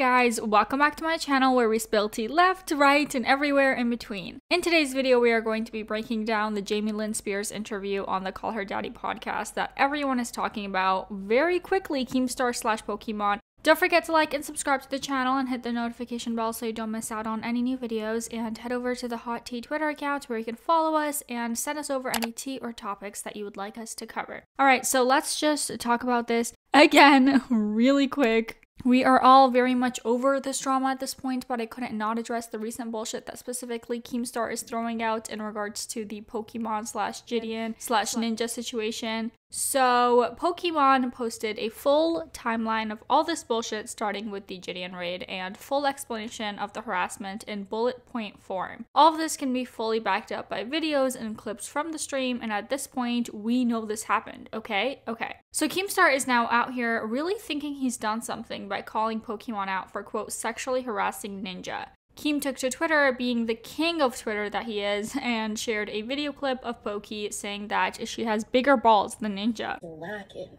guys, welcome back to my channel where we spill tea left, right, and everywhere in between. In today's video, we are going to be breaking down the Jamie Lynn Spears interview on the Call Her Daddy podcast that everyone is talking about very quickly, Keemstar/Pokemon. Don't forget to like and subscribe to the channel and hit the notification bell so you don't miss out on any new videos, and head over to the Hot Tea Twitter account where you can follow us and send us over any tea or topics that you would like us to cover. Alright, so let's just talk about this again really quick. We are all very much over this drama at this point, but I couldn't not address the recent bullshit that specifically Keemstar is throwing out in regards to the Pokemon/Gideon/Ninja situation. So, Pokemon posted a full timeline of all this bullshit, starting with the Gideon raid, and full explanation of the harassment in bullet point form. All of this can be fully backed up by videos and clips from the stream, and at this point, we know this happened, okay? Okay. So, Keemstar is now out here really thinking he's done something by calling Pokemon out for, quote, sexually harassing Ninja. Keem took to Twitter, being the king of Twitter that he is, and shared a video clip of Poki saying that she has bigger balls than Ninja. Lacking.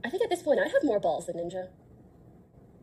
I think at this point I have more balls than Ninja.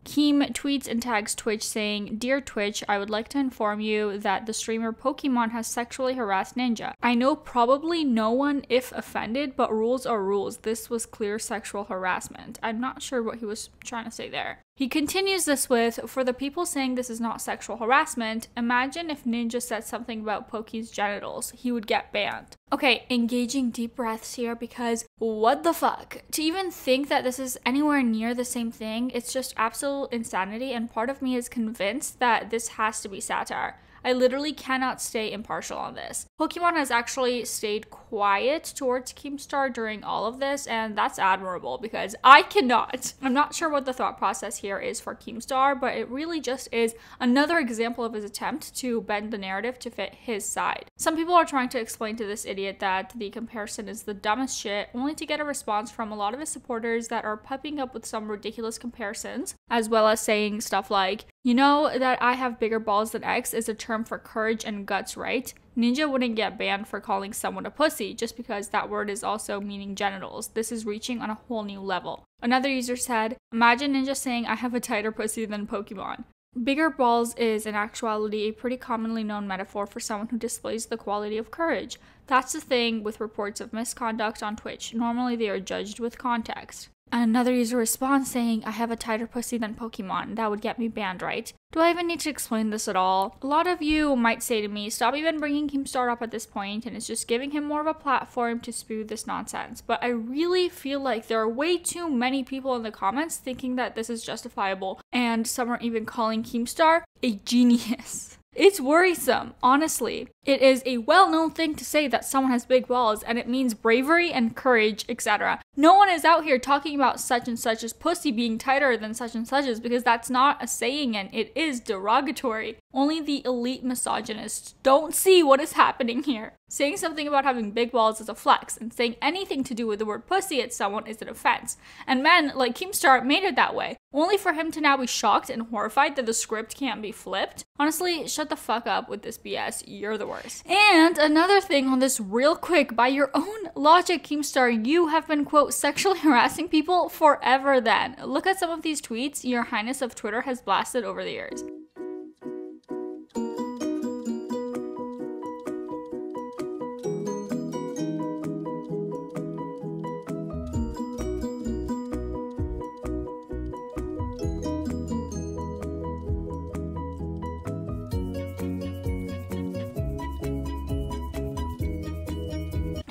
Keem tweets and tags Twitch saying, "Dear Twitch, I would like to inform you that the streamer Pokemon has sexually harassed Ninja. I know probably no one if offended, but rules are rules. This was clear sexual harassment." I'm not sure what he was trying to say there. He continues this with, "For the people saying this is not sexual harassment, imagine if Ninja said something about Poki's genitals. He would get banned." Okay, engaging deep breaths here because what the fuck? To even think that this is anywhere near the same thing, it's just absolute insanity, and part of me is convinced that this has to be satire. I literally cannot stay impartial on this. Pokemon has actually stayed quiet towards Keemstar during all of this, and that's admirable because I cannot. I'm not sure what the thought process here is for Keemstar, but it really just is another example of his attempt to bend the narrative to fit his side. Some people are trying to explain to this idiot that the comparison is the dumbest shit, only to get a response from a lot of his supporters that are popping up with some ridiculous comparisons, as well as saying stuff like, "You know that I have bigger balls than X is a term for courage and guts, right? Ninja wouldn't get banned for calling someone a pussy just because that word is also meaning genitals. This is reaching on a whole new level." Another user said, "Imagine Ninja saying I have a tighter pussy than Pokemon." Bigger balls is in actuality a pretty commonly known metaphor for someone who displays the quality of courage. That's the thing with reports of misconduct on Twitch. Normally they are judged with context. Another user responds saying, "I have a tighter pussy than Pokemon. That would get me banned, right?" Do I even need to explain this at all? A lot of you might say to me, stop even bringing Keemstar up at this point, and it's just giving him more of a platform to spew this nonsense. But I really feel like there are way too many people in the comments thinking that this is justifiable, and some are even calling Keemstar a genius. It's worrisome, honestly. It is a well-known thing to say that someone has big balls, and it means bravery and courage, etc. No one is out here talking about such and such's pussy being tighter than such and such's because that's not a saying and it is derogatory. Only the elite misogynists don't see what is happening here. Saying something about having big balls is a flex, and saying anything to do with the word pussy at someone is an offense. And men like Keemstar made it that way, only for him to now be shocked and horrified that the script can't be flipped. Honestly, shut the fuck up with this BS. You're the worst. And another thing on this real quick, by your own logic, Keemstar, you have been, quote, sexually harassing people forever then. Look at some of these tweets Your Highness of Twitter has blasted over the years.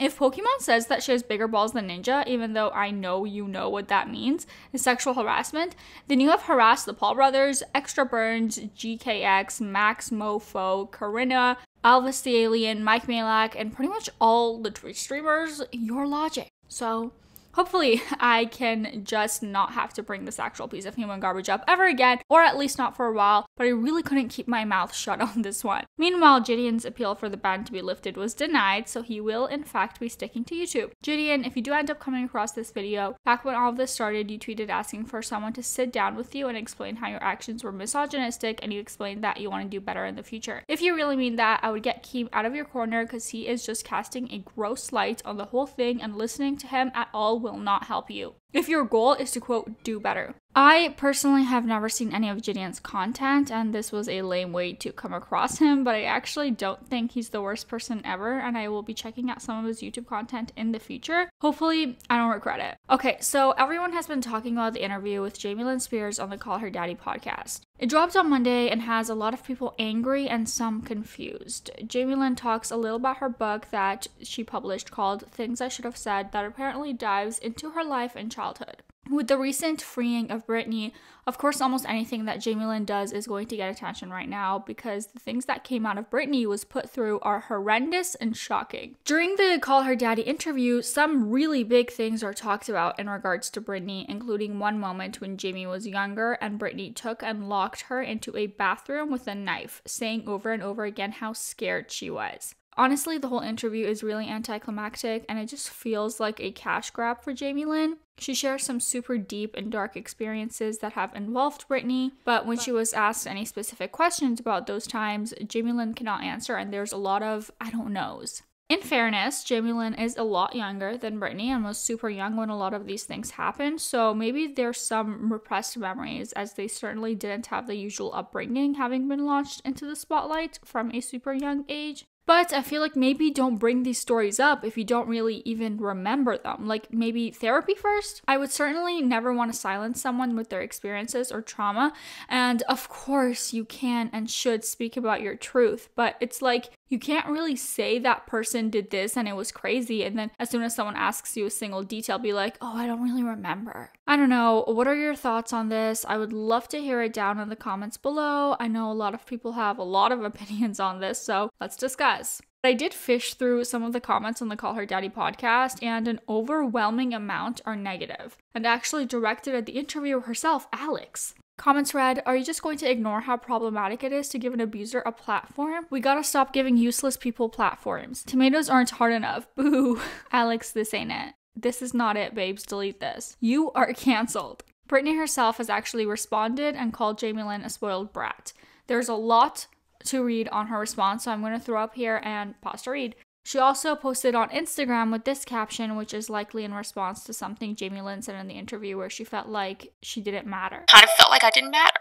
If Pokemon says that she has bigger balls than Ninja, even though I know you know what that means, is sexual harassment, then you have harassed the Paul brothers, Extra Burns, GKX, Max Mofo, Corinna, Alvis the Alien, Mike Malak, and pretty much all the Twitch streamers, your logic. So hopefully I can just not have to bring this actual piece of human garbage up ever again, or at least not for a while, but I really couldn't keep my mouth shut on this one. Meanwhile, Gideon's appeal for the ban to be lifted was denied, so he will in fact be sticking to YouTube. Gideon, if you do end up coming across this video, back when all of this started, you tweeted asking for someone to sit down with you and explain how your actions were misogynistic, and you explained that you want to do better in the future. If you really mean that, I would get Keem out of your corner because he is just casting a gross light on the whole thing, and listening to him at all will not help you. if your goal is to, quote, do better. I personally have never seen any of Gideon's content, and this was a lame way to come across him, but I actually don't think he's the worst person ever, and I will be checking out some of his YouTube content in the future. Hopefully, I don't regret it. Okay, so everyone has been talking about the interview with Jamie Lynn Spears on the Call Her Daddy podcast. It dropped on Monday and has a lot of people angry and some confused. Jamie Lynn talks a little about her book that she published called Things I Should Have Said that apparently dives into her life and childhood. With the recent freeing of Britney, of course, almost anything that Jamie Lynn does is going to get attention right now because the things that came out of Britney was put through are horrendous and shocking. During the Call Her Daddy interview, some really big things are talked about in regards to Britney, including one moment when Jamie was younger and Britney took and locked her into a bathroom with a knife, saying over and over again how scared she was. Honestly, the whole interview is really anticlimactic and it just feels like a cash grab for Jamie Lynn. She shares some super deep and dark experiences that have involved Britney, but when she was asked any specific questions about those times, Jamie Lynn cannot answer and there's a lot of I don't knows. In fairness, Jamie Lynn is a lot younger than Britney and was super young when a lot of these things happened, so maybe there's some repressed memories as they certainly didn't have the usual upbringing having been launched into the spotlight from a super young age. But I feel like maybe don't bring these stories up if you don't really even remember them. Like maybe therapy first? I would certainly never want to silence someone with their experiences or trauma. And of course you can and should speak about your truth. But it's like you can't really say that person did this and it was crazy. And then as soon as someone asks you a single detail, be like, oh, I don't really remember. I don't know. What are your thoughts on this? I would love to hear it down in the comments below. I know a lot of people have a lot of opinions on this, so let's discuss. I did fish through some of the comments on the Call Her Daddy podcast, and an overwhelming amount are negative, and actually directed at the interviewer herself, Alex. Comments read, are you just going to ignore how problematic it is to give an abuser a platform? We gotta stop giving useless people platforms. Tomatoes aren't hard enough. Boo. Alex, this ain't it. This is not it, babes. Delete this. You are canceled. Britney herself has actually responded and called Jamie Lynn a spoiled brat. There's a lot to read on her response, so I'm going to throw up here and pause to read. She also posted on Instagram with this caption, which is likely in response to something Jamie Lynn said in the interview where she felt like she didn't matter. Kind of felt like I didn't matter.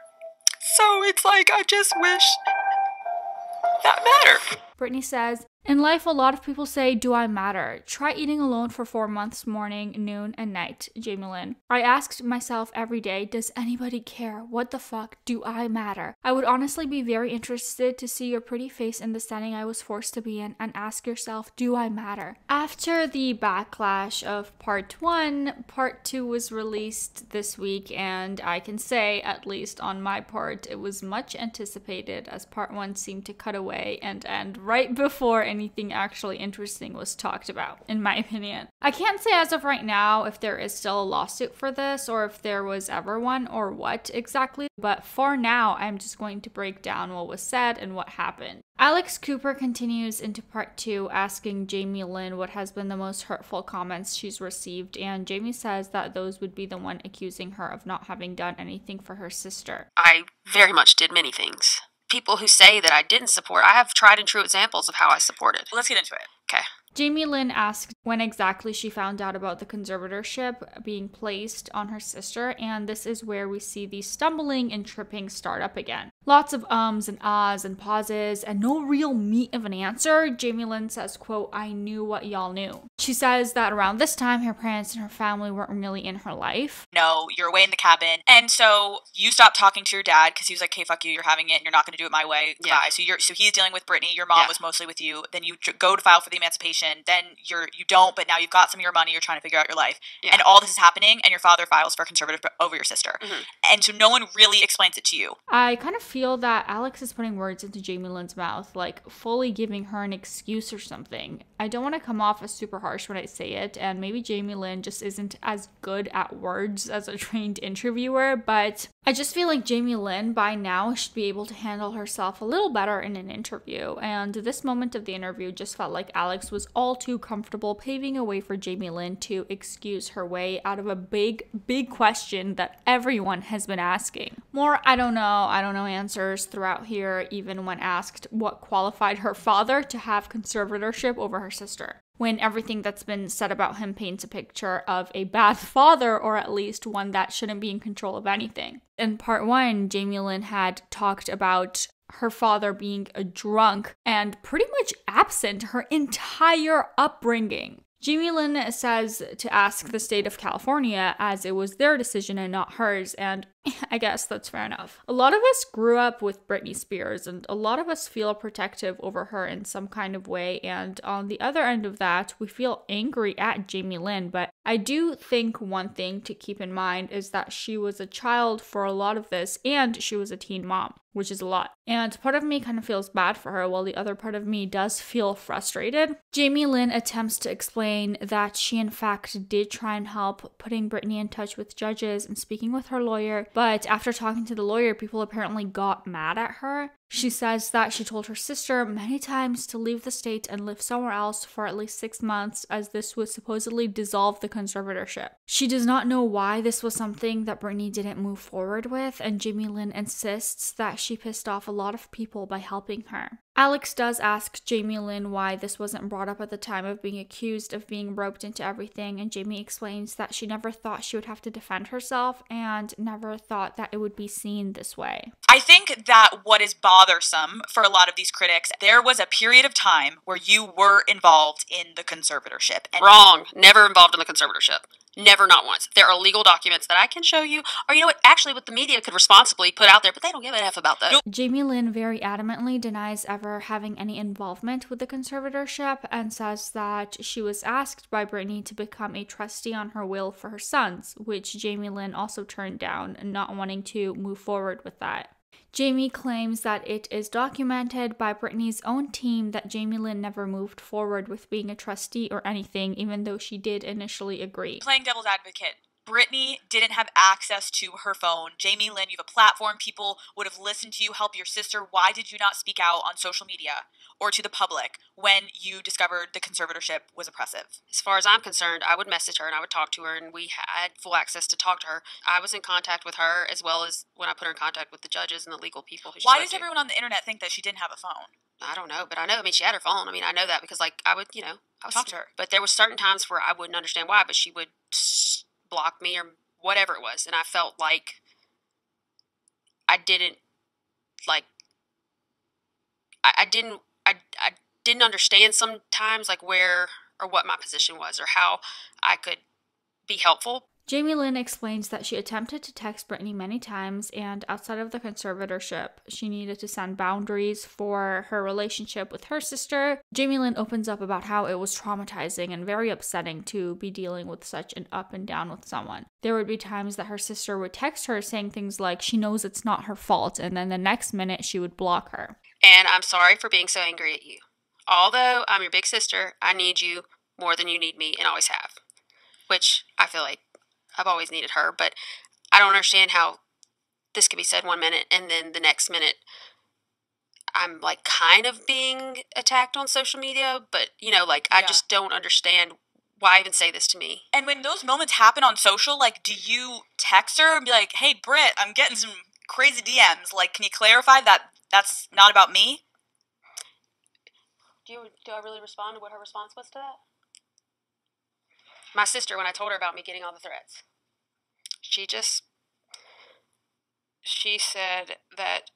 So it's like I just wish that mattered. Britney says, in life, a lot of people say, do I matter? Try eating alone for 4 months, morning, noon, and night, Jamie Lynn. I asked myself every day, does anybody care? What the fuck? Do I matter? I would honestly be very interested to see your pretty face in the setting I was forced to be in and ask yourself, do I matter? After the backlash of part 1, part 2 was released this week, and I can say, at least on my part, it was much anticipated as part 1 seemed to cut away and end right before anything actually interesting was talked about, in my opinion. I can't say as of right now if there is still a lawsuit for this or if there was ever one or what exactly, but for now, I'm just going to break down what was said and what happened. Alex Cooper continues into part 2 asking Jamie Lynn what has been the most hurtful comments she's received, and Jamie says that those would be the one accusing her of not having done anything for her sister. I very much did many things. People who say that I didn't support, I have tried and true examples of how I supported. Let's get into it. Okay. Jamie Lynn asked when exactly she found out about the conservatorship being placed on her sister, and this is where we see the stumbling and tripping start up again. Lots of ums and ahs and pauses and no real meat of an answer. Jamie Lynn says, quote, I knew what y'all knew. She says that around this time, her parents and her family weren't really in her life. No, you're away in the cabin. And so you stopped talking to your dad because he was like, hey, fuck you, you're having it and you're not going to do it my way. Yeah. Bye. So he's dealing with Britney. Your mom was mostly with you. Then you go to file for the emancipation. Then you don't, but now you've got some of your money. You're trying to figure out your life. Yeah. And all this is happening and your father files for conservative over your sister. Mm-hmm. And so no one really explains it to you. I kind of feel that Alex is putting words into Jamie Lynn's mouth, like fully giving her an excuse or something. I don't want to come off as super harsh when I say it, and maybe Jamie Lynn just isn't as good at words as a trained interviewer, but I just feel like Jamie Lynn by now should be able to handle herself a little better in an interview, and this moment of the interview just felt like Alex was all too comfortable paving a way for Jamie Lynn to excuse her way out of a big question that everyone has been asking. More I don't know answers throughout here, even when asked what qualified her father to have conservatorship over her sister, when everything that's been said about him paints a picture of a bad father, or at least one that shouldn't be in control of anything. In part 1, Jamie Lynn had talked about her father being a drunk and pretty much absent her entire upbringing. Jamie Lynn says to ask the state of California, as it was their decision and not hers, and I guess that's fair enough. A lot of us grew up with Britney Spears, and a lot of us feel protective over her in some kind of way, and on the other end of that, we feel angry at Jamie Lynn, but I do think one thing to keep in mind is that she was a child for a lot of this, and she was a teen mom, which is a lot. And part of me kind of feels bad for her, while the other part of me does feel frustrated. Jamie Lynn attempts to explain that she in fact did try and help putting Britney in touch with judges and speaking with her lawyer, but after talking to the lawyer, people apparently got mad at her. She says that she told her sister many times to leave the state and live somewhere else for at least 6 months, as this would supposedly dissolve the conservatorship. She does not know why this was something that Britney didn't move forward with, and Jamie Lynn insists that she pissed off a lot of people by helping her. Alex does ask Jamie Lynn why this wasn't brought up at the time of being accused of being roped into everything, and Jamie explains that she never thought she would have to defend herself and never thought that it would be seen this way. I think that what is bothersome for a lot of these critics, there was a period of time where you were involved in the conservatorship. And wrong. Never involved in the conservatorship. Never, not once. There are legal documents that I can show you, or you know what, actually what the media could responsibly put out there, but they don't give a F about that. Jamie Lynn very adamantly denies ever having any involvement with the conservatorship and says that she was asked by Britney to become a trustee on her will for her sons, which Jamie Lynn also turned down, not wanting to move forward with that. Jamie claims that it is documented by Britney's own team that Jamie Lynn never moved forward with being a trustee or anything, even though she did initially agree. Playing devil's advocate, Britney didn't have access to her phone. Jamie Lynn, you have a platform. People would have listened to you, help your sister. Why did you not speak out on social media or to the public when you discovered the conservatorship was oppressive? As far as I'm concerned, I would message her and I would talk to her, and we had full access to talk to her. I was in contact with her as well as when I put her in contact with the judges and the legal people who she Why does everyone on the internet think that she didn't have a phone? I don't know, but I know. I mean, she had her phone. I mean, I know that because, like, I would talk to her. But there were certain times where I wouldn't understand why, but she would block me or whatever it was, and I felt like I didn't understand sometimes, like, where or what my position was or how I could be helpful. Jamie Lynn explains that she attempted to text Britney many times, and outside of the conservatorship, she needed to send boundaries for her relationship with her sister. Jamie Lynn opens up about how it was traumatizing and very upsetting to be dealing with such an up and down with someone. There would be times that her sister would text her saying things like she knows it's not her fault, and then the next minute she would block her. And I'm sorry for being so angry at you. Although I'm your big sister, I need you more than you need me and always have. Which I feel like I've always needed her, but I don't understand how this could be said one minute and then the next minute I'm like kind of being attacked on social media, but I just don't understand why even say this to me. And when those moments happen on social, like, do you text her and be like, hey, Britt, I'm getting some crazy DMs. Like, can you clarify that that's not about me? Do I really respond to what her response was to that? My sister, when I told her about me getting all the threats, she said that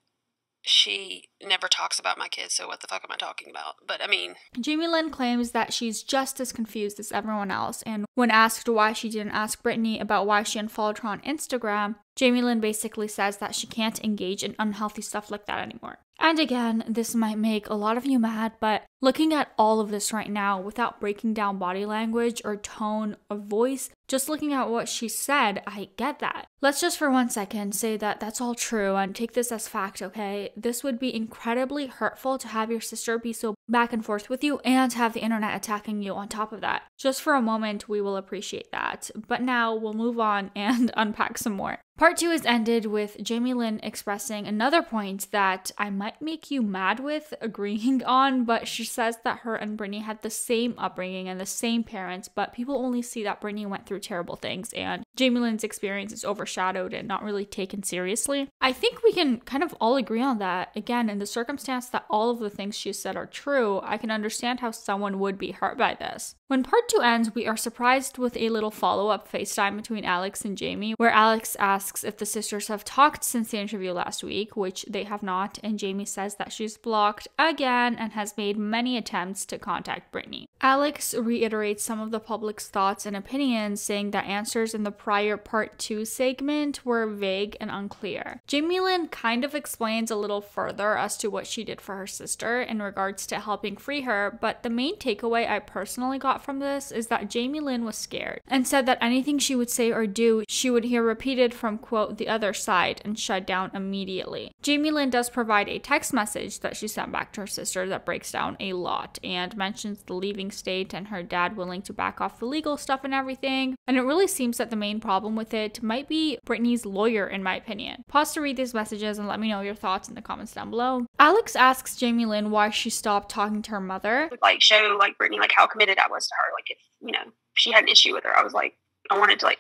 she never talks about my kids, so what the fuck am I talking about? But I mean... Jamie Lynn claims that she's just as confused as everyone else, and when asked why she didn't ask Britney about why she unfollowed her on Instagram, Jamie Lynn basically says that she can't engage in unhealthy stuff like that anymore. And again, this might make a lot of you mad, but looking at all of this right now without breaking down body language or tone of voice, just looking at what she said, I get that. Let's just for 1 second say that that's all true and take this as fact, okay? This would be incredibly hurtful to have your sister be so back and forth with you and have the internet attacking you on top of that. Just for a moment, we will appreciate that. But now we'll move on and unpack some more. Part 2 is ended with Jamie Lynn expressing another point that I might make you mad with agreeing on, but she says that her and Britney had the same upbringing and the same parents, but people only see that Britney went through terrible things and Jamie Lynn's experience is overshadowed and not really taken seriously. I think we can kind of all agree on that. Again, in the circumstance that all of the things she said are true, I can understand how someone would be hurt by this. When part 2 ends, we are surprised with a little follow-up FaceTime between Alex and Jamie, where Alex asks if the sisters have talked since the interview last week, which they have not, and Jamie says that she's blocked again and has made many attempts to contact Britney. Alex reiterates some of the public's thoughts and opinions, saying that answers in the prior part 2 segment were vague and unclear. Jamie Lynn kind of explains a little further as to what she did for her sister in regards to helping free her, but the main takeaway I personally got from this is that Jamie Lynn was scared and said that anything she would say or do, she would hear repeated from, quote, the other side and shut down immediately. Jamie Lynn does provide a text message that she sent back to her sister that breaks down a lot and mentions the leaving state and her dad willing to back off the legal stuff and everything. And it really seems that the main problem with it might be Britney's lawyer, in my opinion. Pause to read these messages and let me know your thoughts in the comments down below. Alex asks Jamie Lynn why she stopped talking to her mother. Like, show, like, Britney, like, how committed I was to her. Like, if, you know, she had an issue with her, I was like, I wanted to, like,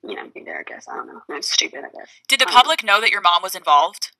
you know, be there, I guess. I don't know. It's stupid, I guess. Did the public know that your mom was involved?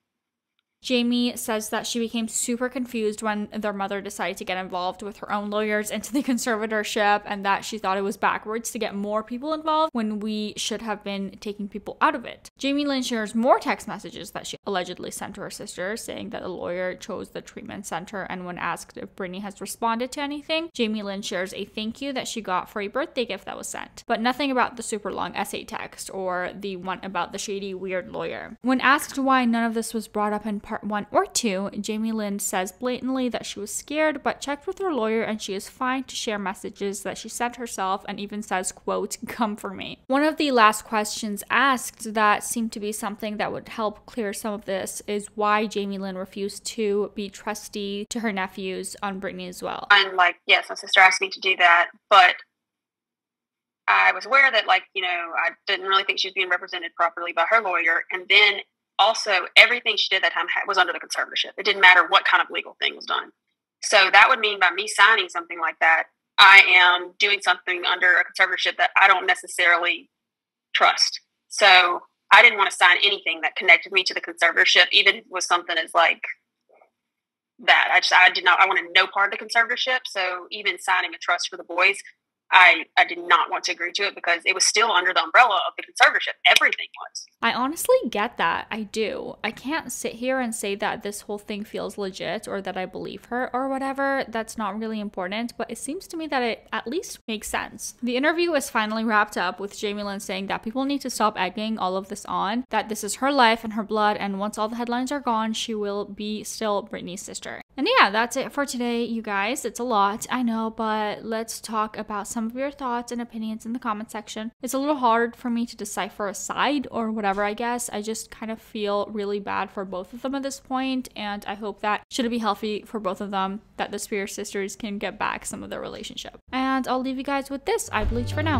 Jamie says that she became super confused when their mother decided to get involved with her own lawyers into the conservatorship, and that she thought it was backwards to get more people involved when we should have been taking people out of it. Jamie Lynn shares more text messages that she allegedly sent to her sister, saying that the lawyer chose the treatment center, and when asked if Britney has responded to anything, Jamie Lynn shares a thank you that she got for a birthday gift that was sent, but nothing about the super long essay text or the one about the shady, weird lawyer. When asked why none of this was brought up in part 1 or 2, Jamie Lynn says blatantly that she was scared but checked with her lawyer and she is fine to share messages that she sent herself, and even says, quote, come for me. One of the last questions asked that seemed to be something that would help clear some of this is why Jamie Lynn refused to be trustee to her nephews on Britney as well. And, like, yes, my sister asked me to do that, but I was aware that, like, you know, I didn't really think she was being represented properly by her lawyer, and then also, everything she did that time was under the conservatorship. It didn't matter what kind of legal thing was done. So that would mean by me signing something like that, I am doing something under a conservatorship that I don't necessarily trust. So I didn't want to sign anything that connected me to the conservatorship, even with something as like that. I wanted no part of the conservatorship. So even signing a trust for the boys, I did not want to agree to it because it was still under the umbrella of the conservatorship. Everything was. I honestly get that. I do. I can't sit here and say that this whole thing feels legit or that I believe her or whatever. That's not really important, but it seems to me that it at least makes sense. The interview is finally wrapped up with Jamie Lynn saying that people need to stop egging all of this on, that this is her life and her blood, and once all the headlines are gone, she will be still Britney's sister. And yeah, that's it for today, you guys. It's a lot, I know, but let's talk about some of your thoughts and opinions in the comment section. It's a little hard for me to decipher a side or whatever, I guess. I just kind of feel really bad for both of them at this point, and I hope that should it be healthy for both of them, that the Spears sisters can get back some of their relationship. And I'll leave you guys with this. I bleach for now.